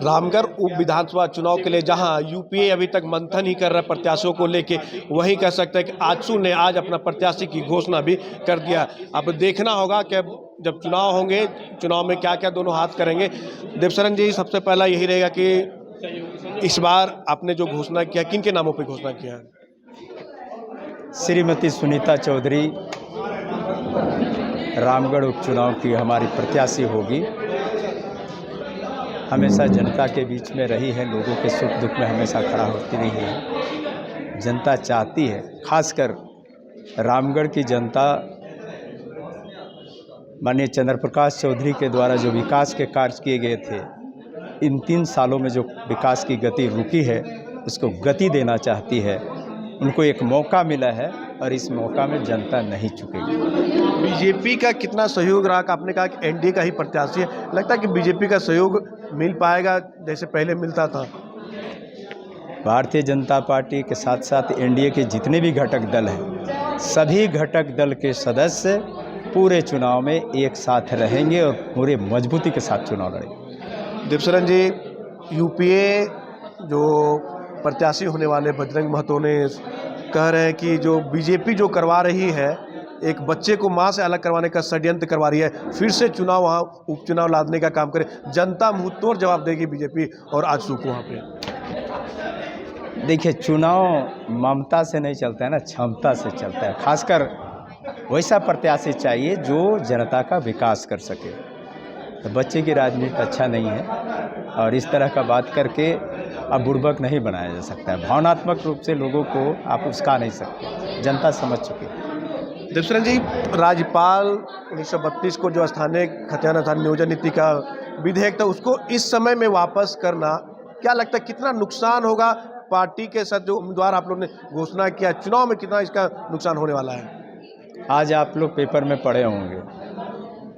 रामगढ़ उप विधानसभा चुनाव के लिए जहां यूपीए अभी तक मंथन ही कर रहा है प्रत्याशियों को लेके, वहीं कह सकते हैं कि आजसू ने आज अपना प्रत्याशी की घोषणा भी कर दिया। अब देखना होगा कि जब चुनाव होंगे, चुनाव में क्या क्या दोनों हाथ करेंगे। देवशरण जी, सबसे पहला यही रहेगा कि इस बार आपने जो घोषणा किया, किन के नामों पर घोषणा किया है? श्रीमती सुनीता चौधरी रामगढ़ उपचुनाव की हमारी प्रत्याशी होगी। हमेशा जनता के बीच में रही है, लोगों के सुख दुख में हमेशा खड़ा होती रही है। जनता चाहती है, खासकर रामगढ़ की जनता माननीय चंद्र प्रकाश चौधरी के द्वारा जो विकास के कार्य किए गए थे, इन 3 सालों में जो विकास की गति रुकी है, उसको गति देना चाहती है। उनको एक मौका मिला है और इस मौका में जनता नहीं चुकेगी। बीजेपी का कितना सहयोग रहा? आपने कहा कि एनडीए का ही प्रत्याशी है, लगता है कि बीजेपी का सहयोग मिल पाएगा जैसे पहले मिलता था? भारतीय जनता पार्टी के साथ साथ एनडीए के जितने भी घटक दल हैं, सभी घटक दल के सदस्य पूरे चुनाव में एक साथ रहेंगे और पूरे मजबूती के साथ चुनाव लड़ेंगे। देवशरण जी, यूपीए जो प्रत्याशी होने वाले बजरंग महतो ने कह रहे हैं कि जो बीजेपी जो करवा रही है, एक बच्चे को मां से अलग करवाने का षड्यंत्र करवा रही है, फिर से चुनाव वहाँ उपचुनाव लादने का काम करे। जनता मुंहतोड़ जवाब देगी बीजेपी और आजसू को वहाँ पे। देखिए, चुनाव ममता से नहीं चलता है ना, क्षमता से चलता है। खासकर वैसा प्रत्याशी चाहिए जो जनता का विकास कर सके। तो बच्चे की राजनीति अच्छा नहीं है और इस तरह का बात करके अब बुड़बक नहीं बनाया जा सकता है। भावनात्मक रूप से लोगों को आप उस्का नहीं सकते, जनता समझ चुकी है। देवशरण जी, राज्यपाल 1932 को जो स्थानीय खतियाना था नियोजन नीति का विधेयक था, उसको इस समय में वापस करना, क्या लगता है कितना नुकसान होगा पार्टी के साथ? जो उम्मीदवार आप लोग ने घोषणा किया, चुनाव में कितना इसका नुकसान होने वाला है? आज आप लोग पेपर में पढ़े होंगे,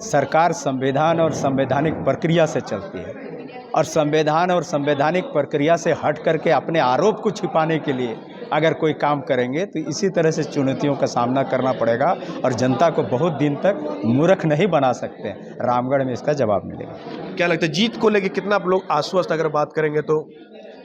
सरकार संविधान और संवैधानिक प्रक्रिया से चलती है और संविधान और संवैधानिक प्रक्रिया से हट करके अपने आरोप को छिपाने के लिए अगर कोई काम करेंगे तो इसी तरह से चुनौतियों का सामना करना पड़ेगा और जनता को बहुत दिन तक मूर्ख नहीं बना सकते। रामगढ़ में इसका जवाब मिलेगा। क्या लगता है जीत को लेकर कितना आप लोग आश्वस्त अगर बात करेंगे तो?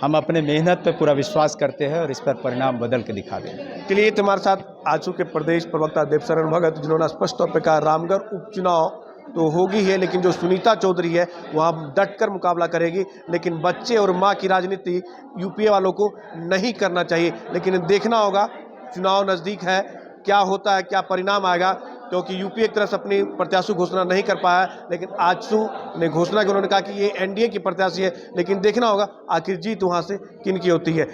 हम अपने मेहनत पर पूरा विश्वास करते हैं और इस पर परिणाम बदल के दिखा देंगे। चलिए, तुम्हारे साथ आजसू के प्रदेश प्रवक्ता देवशरण भगत, जिन्होंने स्पष्ट तौर पर कहा रामगढ़ उपचुनाव तो होगी है, लेकिन जो सुनीता चौधरी है वहाँ डटकर मुकाबला करेगी। लेकिन बच्चे और माँ की राजनीति यूपीए वालों को नहीं करना चाहिए। लेकिन देखना होगा, चुनाव नज़दीक है, क्या होता है, क्या परिणाम आएगा, क्योंकि यूपीए एक तरफ से अपनी प्रत्याशी घोषणा नहीं कर पाया। लेकिन आजसू ने घोषणा की, उन्होंने कहा कि ये एनडीए की प्रत्याशी है। लेकिन देखना होगा आखिर जीत वहाँ से किन की होती है।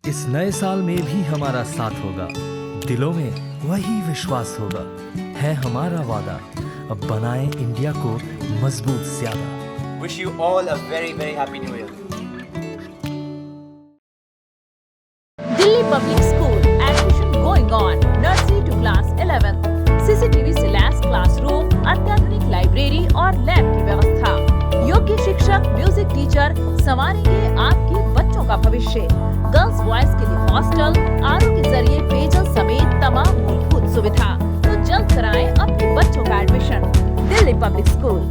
इस नए साल में भी हमारा साथ होगा, दिलों में वही विश्वास होगा, है हमारा वादा, अब बनाए इंडिया को मजबूत ज्यादा। Wish you all a very very happy new year. Delhi Public School admission going on. Nursery to class 11. CCTV से लैस क्लासरूम, अत्याधुनिक लाइब्रेरी और लैब की व्यवस्था। योग्य शिक्षक, म्यूजिक टीचर संवारेंगे आपके बच्चों का भविष्य। गर्ल्स बॉयज के लिए हॉस्टल, आरओ के जरिए पेयजल समेत तमाम मूलभूत सुविधा। तो जल्द कराएं अपने बच्चों का एडमिशन। Delhi public school.